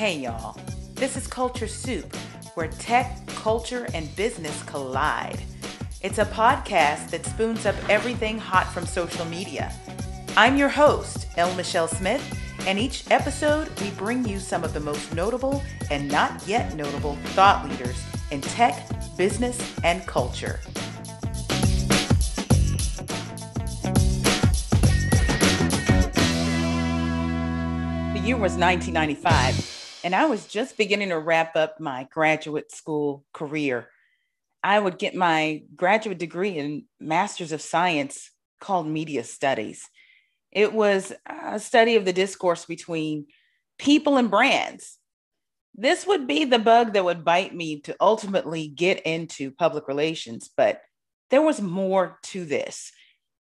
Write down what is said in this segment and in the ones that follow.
Hey y'all, this is Culture Soup, where tech, culture, and business collide. It's a podcast that spoons up everything hot from social media. I'm your host, L. Michelle Smith, and each episode we bring you some of the most notable and not yet notable thought leaders in tech, business, and culture. The year was 1995, and I was just beginning to wrap up my graduate school career. I would get my graduate degree in Master's of Science called Media Studies. It was a study of the discourse between people and brands. This would be the bug that would bite me to ultimately get into public relations, but there was more to this.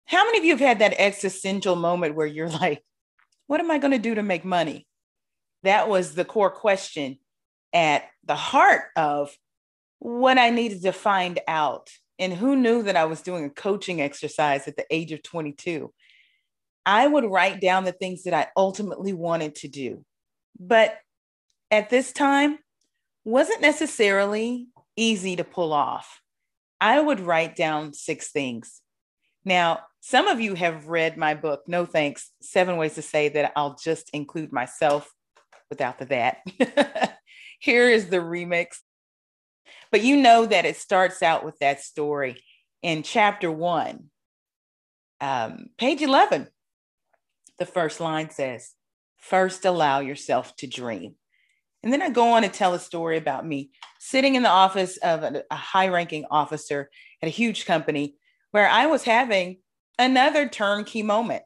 How many of you have had that existential moment where you're like, what am I going to do to make money? That was the core question at the heart of what I needed to find out. And who knew that I was doing a coaching exercise at the age of 22? I would write down the things that I ultimately wanted to do. But at this time, wasn't necessarily easy to pull off. I would write down 6 things. Now, some of you have read my book, No Thanks, 7 Ways to Say That I'll Just Include Myself without the that. Here is the remix. But you know that it starts out with that story in chapter 1, page 11. The first line says, first allow yourself to dream. And then I go on to tell a story about me sitting in the office of a high-ranking officer at a huge company where I was having another turnkey moment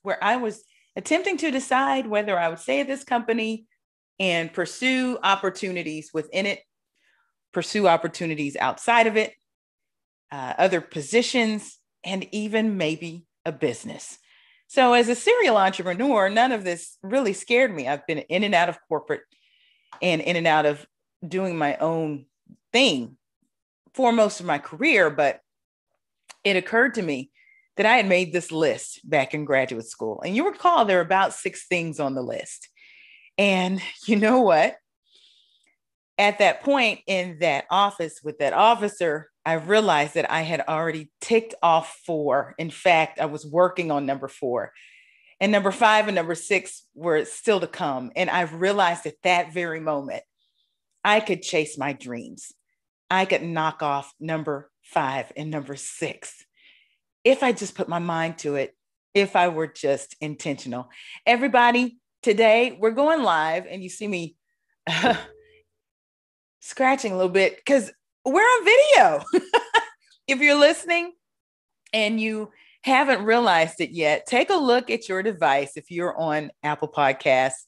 where I was attempting to decide whether I would stay at this company and pursue opportunities within it, pursue opportunities outside of it, other positions, and even maybe a business. So as a serial entrepreneur, none of this really scared me. I've been in and out of corporate and in and out of doing my own thing for most of my career, but it occurred to me that I had made this list back in graduate school. And you recall there were about 6 things on the list. And you know what? At that point in that office with that officer, I realized that I had already ticked off 4. In fact, I was working on number 4. And number 5 and number 6 were still to come. And I realized at that very moment, I could chase my dreams. I could knock off number 5 and number 6 if I just put my mind to it, if I were just intentional. Everybody, today we're going live, and you see me scratching a little bit because we're on video. If you're listening and you haven't realized it yet, take a look at your device. If you're on Apple Podcasts,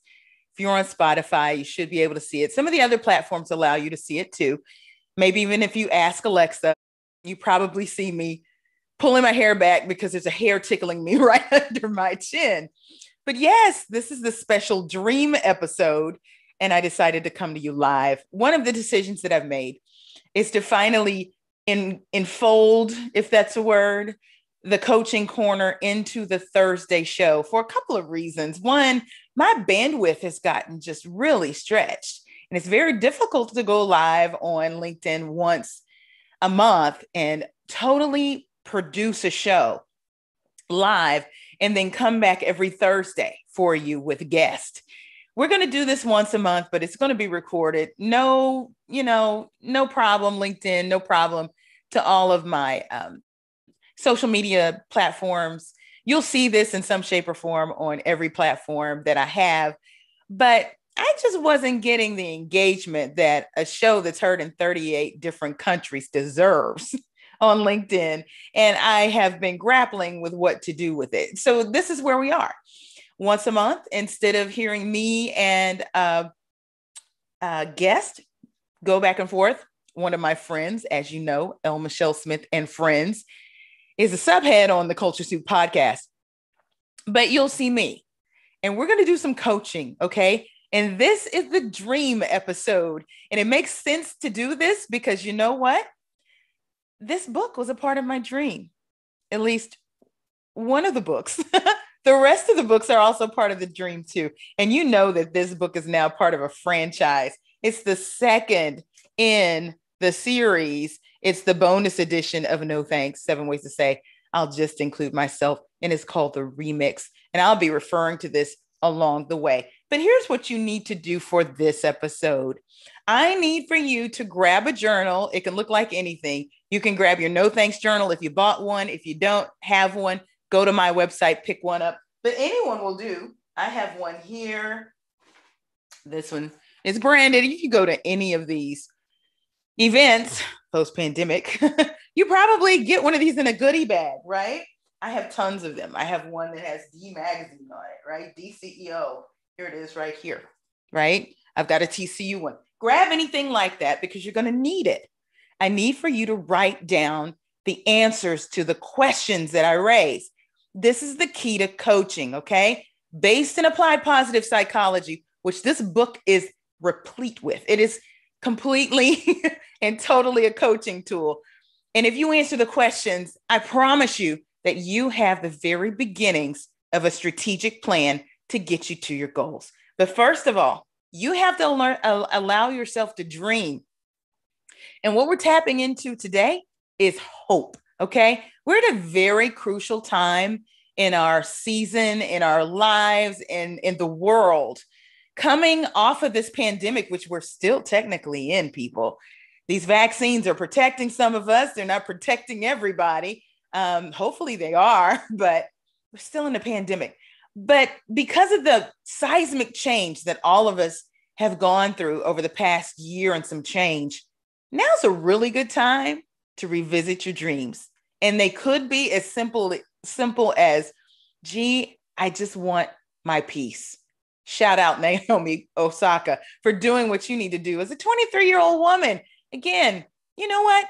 if you're on Spotify, you should be able to see it. Some of the other platforms allow you to see it too. Maybe even if you ask Alexa, you probably see me pulling my hair back because there's a hair tickling me right under my chin. But yes, this is the special dream episode, and I decided to come to you live. One of the decisions that I've made is to finally enfold, if that's a word, the coaching corner into the Thursday show for a couple of reasons. One, my bandwidth has gotten just really stretched, and it's very difficult to go live on LinkedIn once a month and totally produce a show live and then come back every Thursday for you with guests. We're going to do this once a month, but it's going to be recorded. No problem, LinkedIn, no problem to all of my social media platforms. You'll see this in some shape or form on every platform that I have, but I just wasn't getting the engagement that a show that's heard in 38 different countries deserves on LinkedIn. And I have been grappling with what to do with it. So this is where we are. Once a month, instead of hearing me and a guest go back and forth, one of my friends, as you know, L. Michelle Smith and Friends, is a subhead on the Culture Soup podcast. But you'll see me. And we're going to do some coaching, okay? And this is the dream episode. And it makes sense to do this because you know what? This book was a part of my dream. At least one of the books. The rest of the books are also part of the dream too. And you know that this book is now part of a franchise. It's the second in the series. It's the bonus edition of No Thanks, 7 Ways to Say I'll Just Include Myself. And it's called the Remix. And I'll be referring to this along the way. But here's what you need to do for this episode. I need for you to grab a journal. It can look like anything. You can grab your No Thanks journal if you bought one. If you don't have one, go to my website, pick one up. But anyone will do. I have one here. This one is branded. You can go to any of these events post-pandemic. You probably get one of these in a goodie bag, right? I have tons of them. I have one that has D magazine on it, right? DCEO. Here it is right here, right? I've got a TCU one. Grab anything like that because you're going to need it. I need for you to write down the answers to the questions that I raise. This is the key to coaching, okay? Based in applied positive psychology, which this book is replete with. It is completely and totally a coaching tool. And if you answer the questions, I promise you that you have the very beginnings of a strategic plan to get you to your goals. But first of all, you have to allow yourself to dream. And what we're tapping into today is hope, okay? We're at a very crucial time in our season, in our lives, and in the world. Coming off of this pandemic, which we're still technically in, people. These vaccines are protecting some of us. They're not protecting everybody. Hopefully they are, but we're still in a pandemic. But because of the seismic change that all of us have gone through over the past year and some change, now's a really good time to revisit your dreams. And they could be as simple as, gee, I just want my peace. Shout out Naomi Osaka for doing what you need to do as a 23-year-old woman. Again, you know what?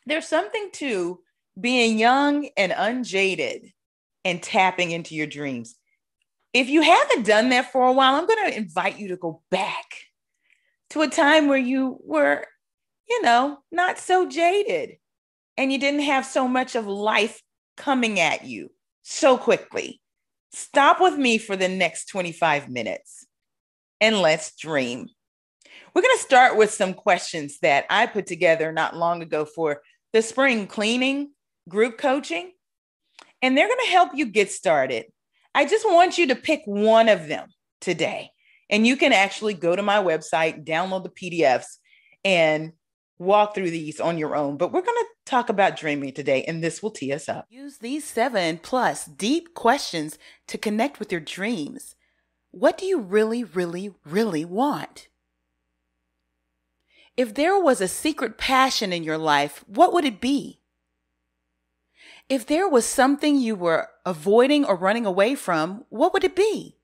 There's something to being young and unjaded and tapping into your dreams. If you haven't done that for a while, I'm going to invite you to go back to a time where you were, not so jaded and you didn't have so much of life coming at you so quickly. Stop with me for the next 25 minutes and let's dream. We're going to start with some questions that I put together not long ago for the spring cleaning group coaching, and they're going to help you get started. I just want you to pick one of them today, and you can actually go to my website, download the PDFs, and walk through these on your own. But we're going to talk about dreaming today, and this will tee us up. Use these 7+ deep questions to connect with your dreams. What do you really, really, really want? If there was a secret passion in your life, what would it be? If there was something you were avoiding or running away from, what would it be?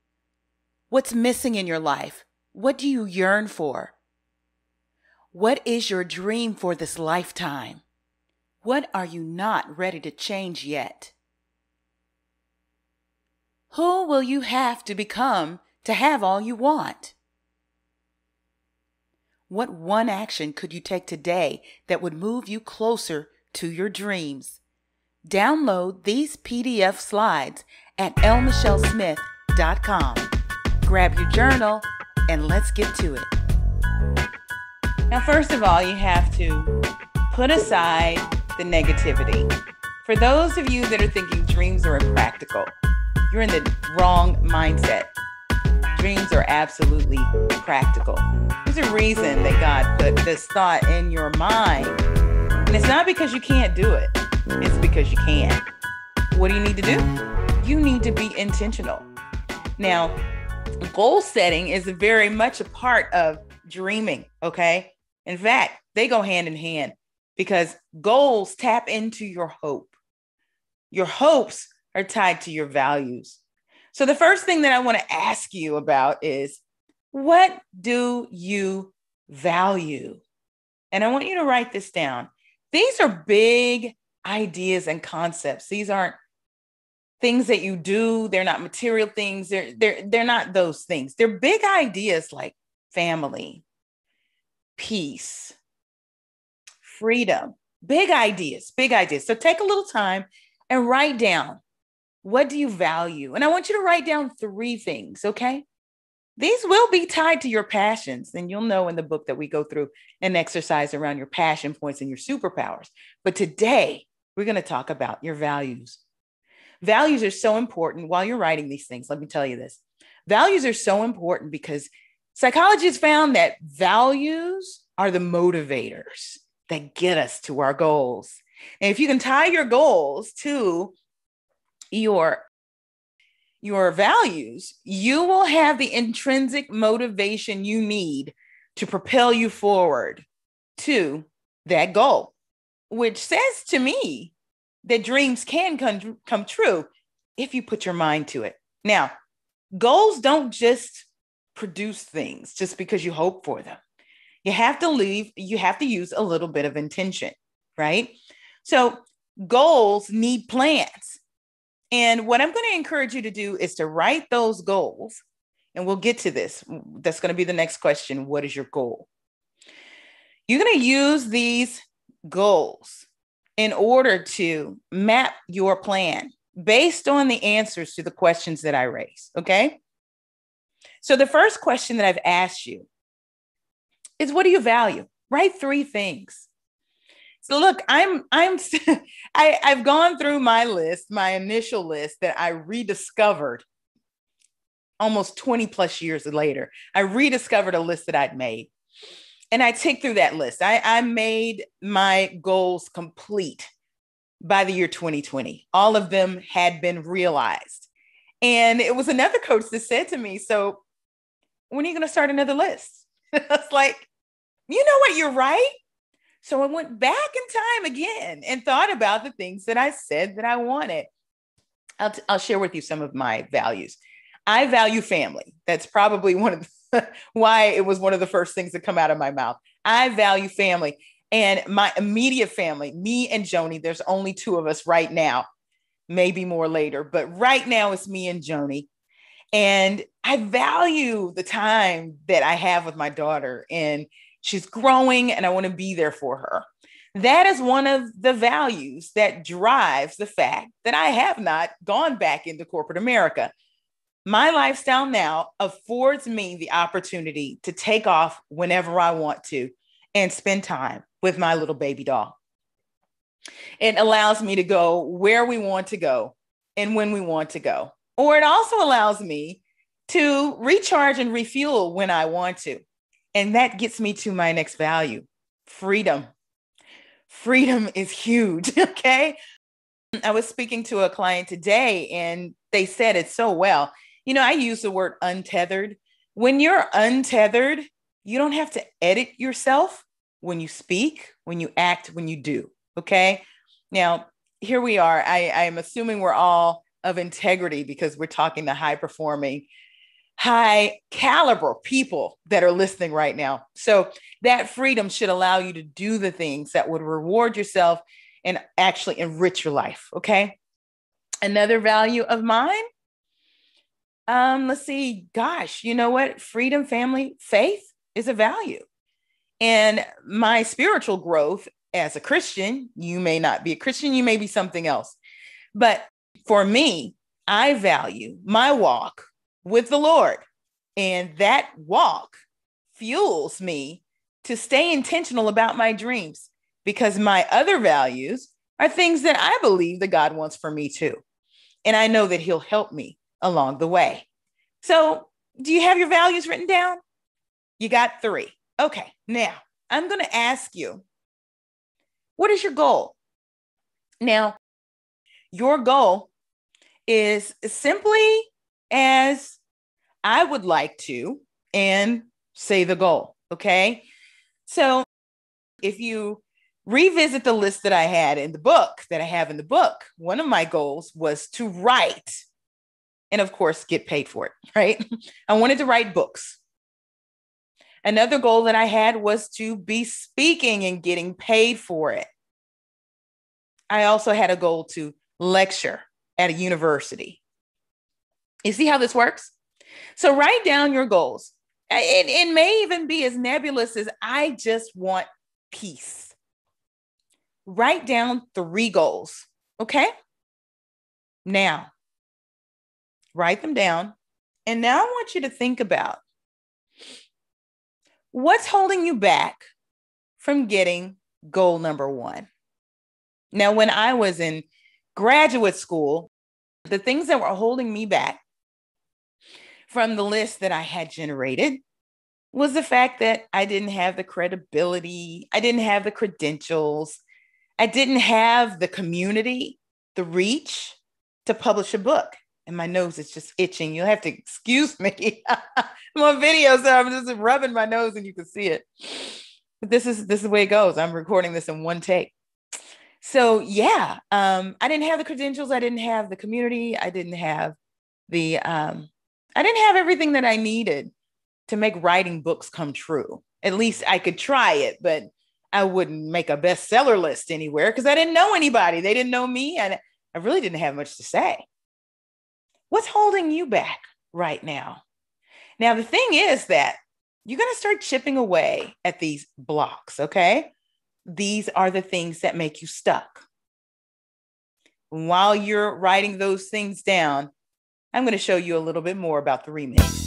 What's missing in your life? What do you yearn for? What is your dream for this lifetime? What are you not ready to change yet? Who will you have to become to have all you want? What one action could you take today that would move you closer to your dreams? Download these PDF slides at lmichellesmith.com. Grab your journal and let's get to it. Now, first of all, you have to put aside the negativity. For those of you that are thinking dreams are impractical, you're in the wrong mindset. Dreams are absolutely practical. There's a reason that God put this thought in your mind. And it's not because you can't do it. It's because you can. What do you need to do? You need to be intentional. Now, goal setting is very much a part of dreaming, okay? In fact, they go hand in hand because goals tap into your hope. Your hopes are tied to your values. So the first thing that I want to ask you about is, what do you value? And I want you to write this down. These are big ideas and concepts. These aren't things that you do. They're not material things. They're not those things. They're big ideas like family, peace, freedom, big ideas. So take a little time and write down, What do you value? And I want you to write down 3 things, okay? These will be tied to your passions. And you'll know in the book that we go through an exercise around your passion points and your superpowers. But today, we're going to talk about your values. Values are so important. While you're writing these things, let me tell you this. Values are so important because psychology has found that values are the motivators that get us to our goals. And if you can tie your goals to your values, you will have the intrinsic motivation you need to propel you forward to that goal, which says to me that dreams can come true if you put your mind to it. Now, goals don't just produce things just because you hope for them. You have to use a little bit of intention, right? So goals need plans. And what I'm going to encourage you to do is to write those goals. And we'll get to this. That's going to be the next question. What is your goal? You're going to use these goals in order to map your plan based on the answers to the questions that I raise. Okay. So the first question that I've asked you is, what do you value? Write 3 things. So look, I've gone through my list, my initial list that I rediscovered almost 20 plus years later. I rediscovered a list that I'd made, and I ticked through that list. I made my goals complete by the year 2020. All of them had been realized. And it was another coach that said to me, so when are you going to start another list? It's like, you know what, you're right. So I went back in time again and thought about the things that I said that I wanted. I'll share with you some of my values. I value family. That's probably why it was one of the first things that come out of my mouth. I value family, and my immediate family, me and Joni. There's only 2 of us right now, maybe more later, but right now it's me and Joni. And I value the time that I have with my daughter, and she's growing, and I want to be there for her. That is one of the values that drives the fact that I have not gone back into corporate America. My lifestyle now affords me the opportunity to take off whenever I want to and spend time with my little baby doll. It allows me to go where we want to go and when we want to go. Or it also allows me to recharge and refuel when I want to. And that gets me to my next value, freedom. Freedom is huge, okay? I was speaking to a client today, and they said it so well. You know, I use the word untethered. When you're untethered, you don't have to edit yourself when you speak, when you act, when you do, okay? Now, here we are. I am assuming we're all of integrity because we're talking to high-performing, high caliber people that are listening right now. So that freedom should allow you to do the things that would reward yourself and actually enrich your life. Okay. Another value of mine. Let's see. Gosh, you know what? Freedom, family, faith is a value. And my spiritual growth as a Christian, you may not be a Christian, you may be something else. But for me, I value my walk with the Lord. And that walk fuels me to stay intentional about my dreams, because my other values are things that I believe that God wants for me too. And I know that He'll help me along the way. So do you have your values written down? You got 3. Okay. Now I'm going to ask you, what is your goal? Now, your goal is simply as I would like to, and say the goal. Okay. So if you revisit the list that I have in the book, one of my goals was to write and, of course, get paid for it, right? I wanted to write books. Another goal that I had was to be speaking and getting paid for it. I also had a goal to lecture at a university. You see how this works? So write down your goals. It may even be as nebulous as I just want peace. Write down 3 goals. Okay. Now, Write them down. And now I want you to think about what's holding you back from getting goal number one. Now, when I was in graduate school, the things that were holding me back from the list that I had generated was the fact that I didn't have the credibility, I didn't have the credentials, I didn't have the community, the reach to publish a book. And my nose is just itching. You'll have to excuse me. I'm on video, so I'm just rubbing my nose and you can see it. But this is the way it goes. I'm recording this in one take. So yeah, I didn't have the credentials. I didn't have the community. I didn't have everything that I needed to make writing books come true. At least I could try it, but I wouldn't make a bestseller list anywhere because I didn't know anybody. They didn't know me, and I really didn't have much to say. What's holding you back right now? Now, the thing is that you're going to start chipping away at these blocks, okay? These are the things that make you stuck. While you're writing those things down, I'm going to show you a little bit more about the remix.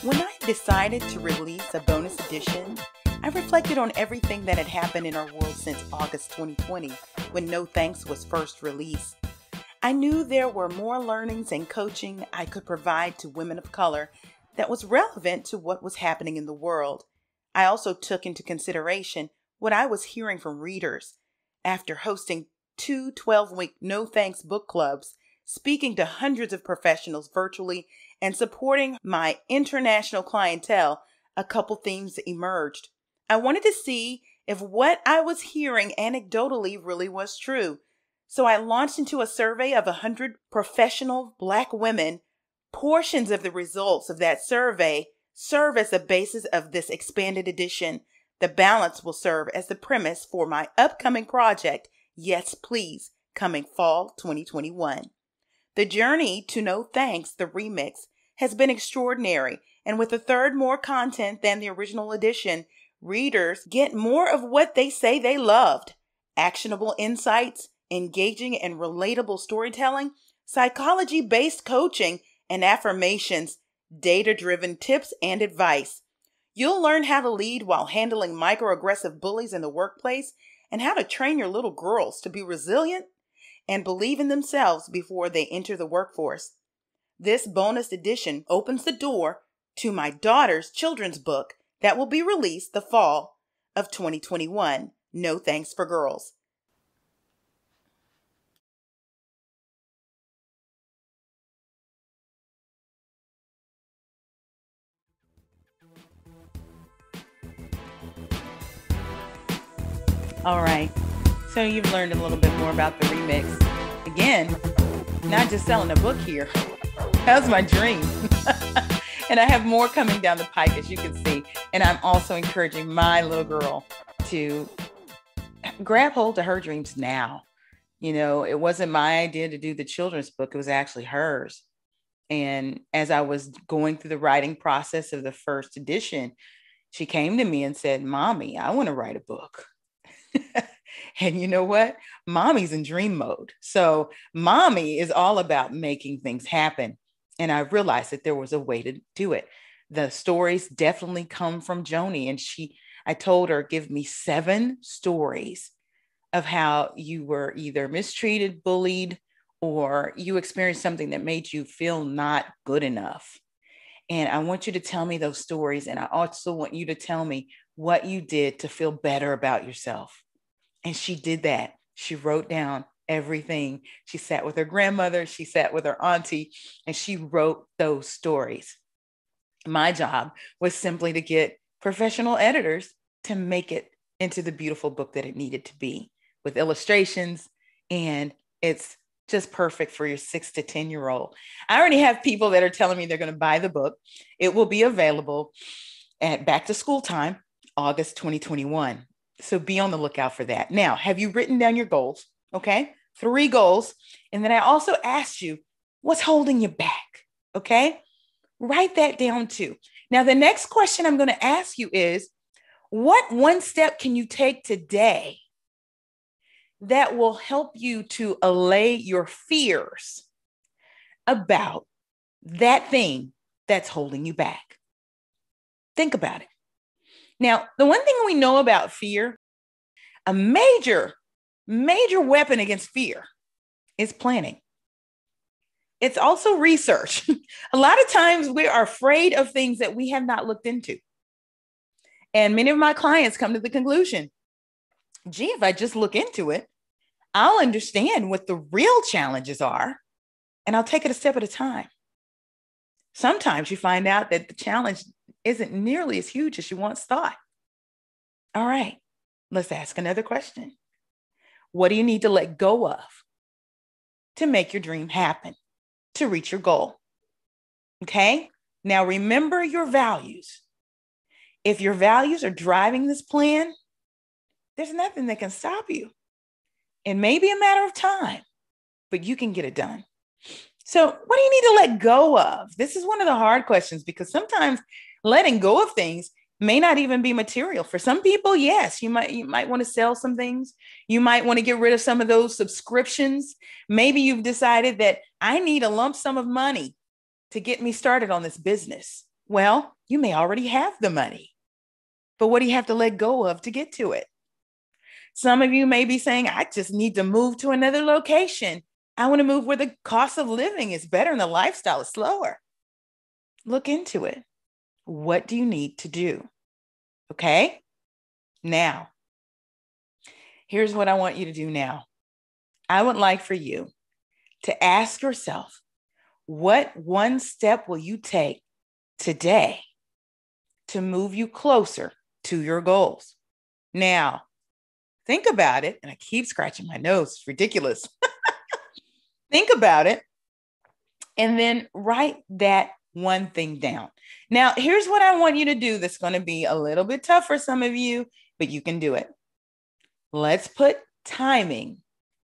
When I decided to release a bonus edition, I reflected on everything that had happened in our world since August 2020, when No Thanks was first released. I knew there were more learnings and coaching I could provide to women of color that was relevant to what was happening in the world. I also took into consideration what I was hearing from readers after hosting 2 12-week No Thanks book clubs, speaking to hundreds of professionals virtually, and supporting my international clientele. A couple themes emerged. I wanted to see if what I was hearing anecdotally really was true. So I launched into a survey of 100 professional Black women. Portions of the results of that survey serve as the basis of this expanded edition. The balance will serve as the premise for my upcoming project, Yes Please, coming fall 2021. The journey to No Thanks, the remix, has been extraordinary, and with a third more content than the original edition, readers get more of what they say they loved: actionable insights, engaging and relatable storytelling, psychology-based coaching, and affirmations, data-driven tips and advice. You'll learn how to lead while handling microaggressive bullies in the workplace and how to train your little girls to be resilient and believe in themselves before they enter the workforce. This bonus edition opens the door to my daughter's children's book that will be released the fall of 2021, No Thanks for Girls. All right, so you've learned a little bit more about the remix. Again, not just selling a book here. That's my dream. And I have more coming down the pike, as you can see. And I'm also encouraging my little girl to grab hold of her dreams now. You know, it wasn't my idea to do the children's book. It was actually hers. And as I was going through the writing process of the first edition, she came to me and said, "Mommy, I want to write a book." And you know what? Mommy's in dream mode. So mommy is all about making things happen. And I realized that there was a way to do it. The stories definitely come from Joni. And I told her, give me 7 stories of how you were either mistreated, bullied, or you experienced something that made you feel not good enough. And I want you to tell me those stories. And I also want you to tell me what you did to feel better about yourself. And she did that. She wrote down everything. She sat with her grandmother, she sat with her auntie, and she wrote those stories. My job was simply to get professional editors to make it into the beautiful book that it needed to be, with illustrations, and it's just perfect for your 6 to 10-year-old. I already have people that are telling me they're going to buy the book. It will be available at back to school time, August 2021. So be on the lookout for that. Now, have you written down your goals? Okay, 3 goals. And then I also asked you, what's holding you back? Okay, write that down too. Now, the next question I'm going to ask you is, what one step can you take today that will help you to allay your fears about that thing that's holding you back. Think about it. Now, the one thing we know about fear, a major weapon against fear is planning. It's also research. A lot of times we are afraid of things that we have not looked into. And many of my clients come to the conclusion, gee, if I just look into it, I'll understand what the real challenges are, and I'll take it a step at a time. Sometimes you find out that the challenge isn't nearly as huge as you once thought. All right, let's ask another question. What do you need to let go of to make your dream happen, to reach your goal? Okay, now remember your values. If your values are driving this plan, there's nothing that can stop you. It may be a matter of time, but you can get it done. So what do you need to let go of? This is one of the hard questions, because sometimes letting go of things may not even be material. For some people, yes, you might want to sell some things. You might want to get rid of some of those subscriptions. Maybe you've decided that I need a lump sum of money to get me started on this business. Well, you may already have the money, but what do you have to let go of to get to it? Some of you may be saying, I just need to move to another location. I want to move where the cost of living is better and the lifestyle is slower. Look into it. What do you need to do? Okay. Now, here's what I want you to do now. I would like for you to ask yourself, what one step will you take today to move you closer to your goals? Now, think about it. And I keep scratching my nose. It's ridiculous. Think about it. And then write that one thing down. Now, here's what I want you to do that's going to be a little bit tough for some of you, but you can do it. Let's put timing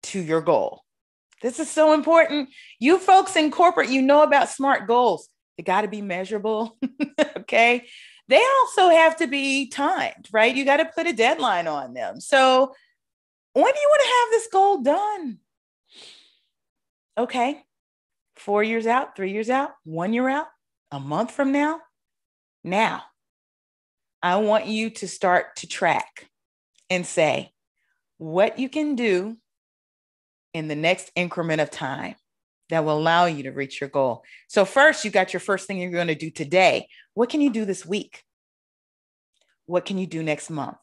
to your goal. This is so important. You folks in corporate, you know about SMART goals. They got to be measurable. Okay. They also have to be timed, right? You got to put a deadline on them. So when do you want to have this goal done? Okay. 4 years out, 3 years out, 1 year out, a month from now. Now, I want you to start to track and say what you can do in the next increment of time that will allow you to reach your goal. So first, you got your first thing you're going to do today. What can you do this week? What can you do next month?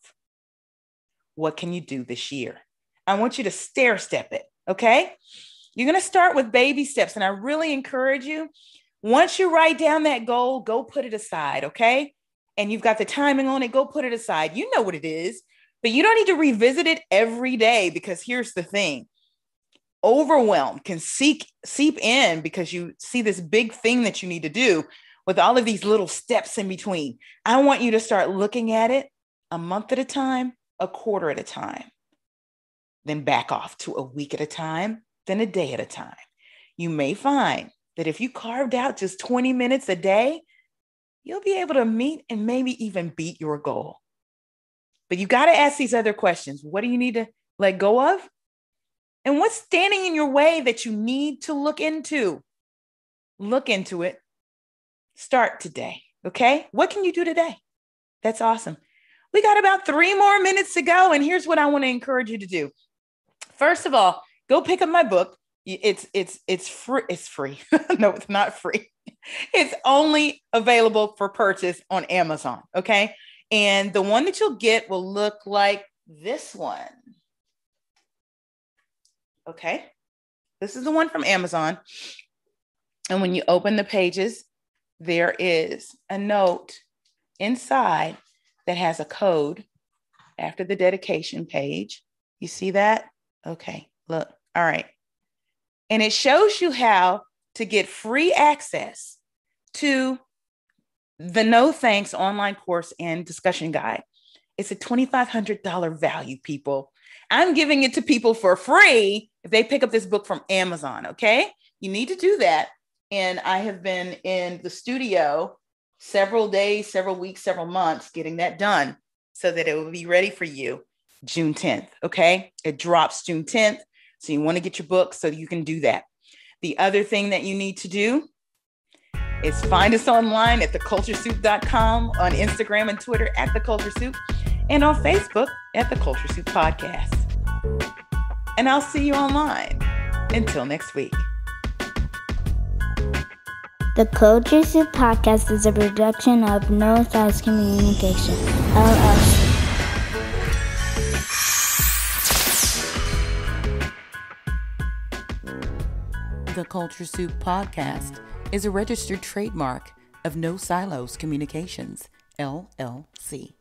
What can you do this year? I want you to stair step it, okay? You're going to start with baby steps. And I really encourage you, once you write down that goal, go put it aside, okay? And you've got the timing on it, go put it aside. You know what it is, but you don't need to revisit it every day, because here's the thing. Overwhelm can seep in because you see this big thing that you need to do with all of these little steps in between. I want you to start looking at it a month at a time, a quarter at a time, then back off to a week at a time, then a day at a time. You may find that if you carved out just 20 minutes a day, you'll be able to meet and maybe even beat your goal. But you got to ask these other questions. What do you need to let go of? And what's standing in your way that you need to look into? Look into it. Start today, okay? What can you do today? That's awesome. We got about 3 more minutes to go, and here's what I want to encourage you to do. First of all, go pick up my book. It's free. It's free. No, it's not free. It's only available for purchase on Amazon, okay? And the one that you'll get will look like this one. Okay, this is the one from Amazon. And when you open the pages, there is a note inside that has a code after the dedication page. You see that? Okay, look. All right. And it shows you how to get free access to the No Thanks online course and discussion guide. It's a $2,500 value, people. I'm giving it to people for free if they pick up this book from Amazon, okay? You need to do that. And I have been in the studio several days, several weeks, several months getting that done so that it will be ready for you. June 10th. Okay. It drops June 10th. So you want to get your book so you can do that. The other thing that you need to do is find us online at theculturesoup.com, on Instagram and Twitter at The Culture Soup, and on Facebook at The Culture Soup Podcast. And I'll see you online. Until next week. The Culture Soup Podcast is a production of No Size Communication, LLC. The Culture Soup Podcast is a registered trademark of No Silos Communications, LLC.